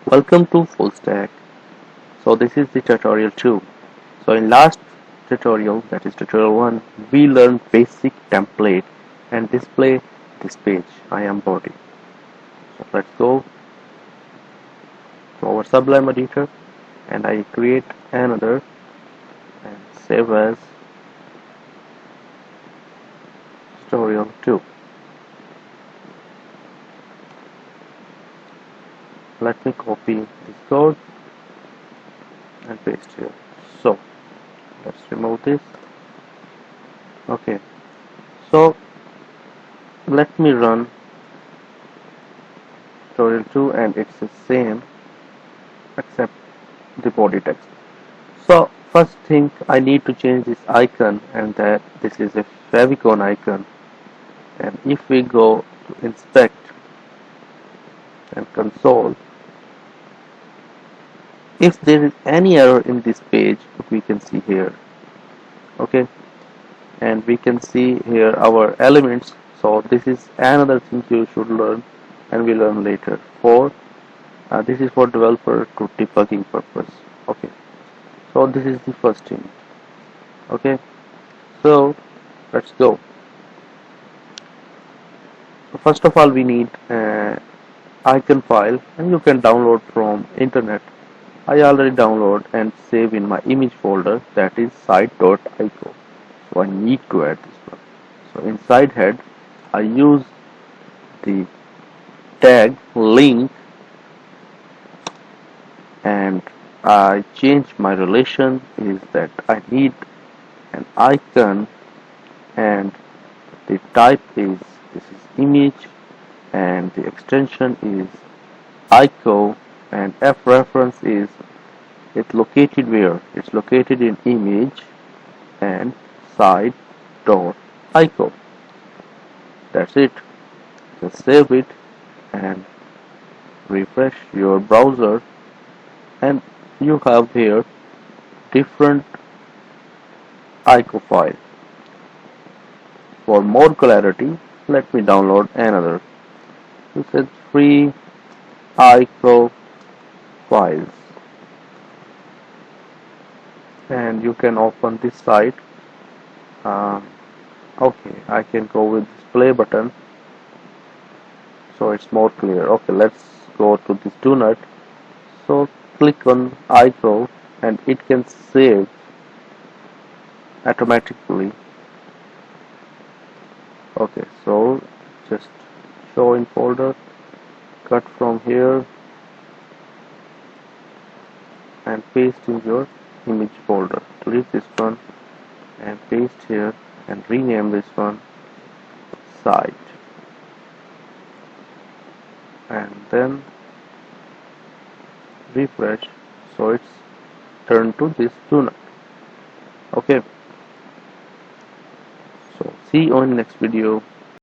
Welcome to Full Stack. So this is the tutorial 2. So in last tutorial, that is tutorial 1, we learned basic template and display this page. I am body. So let's go to our Sublime editor and I create another and save as tutorial 2. Let me copy this code and paste here. So let's remove this. Okay, so let me run tutorial 2 and it's the same except the body text. So first thing, I need to change this icon, and that this is a favicon icon. And if we go to inspect and console, if there is any error in this page, we can see here. Okay, and we can see here our elements. So this is another thing you should learn and we learn later. This is for developer to debugging purpose. Okay, so this is the first thing. Okay, so let's go. So first of all, we need icon file, and you can download from internet. I already download and save in my image folder, that is site.ico. So I need to add this one. So inside head, I use the tag link and I change my relation is that I need an icon and the type is this is image and the extension is ico and f reference is it's located where it's located in image and site.ico. That's it. Just save it and refresh your browser and you have here different ico file. For more clarity, let me download another. This is free ico files and you can open this site. Okay, I can go with this play button so it's more clear. Okay, let's go to this do not. So click on ico and it can save automatically. Okay, so just show in folder, cut from here and paste in your image folder. Delete this one and paste here and rename this one site and then refresh so it's turned to this do not. Okay, so see you on next video.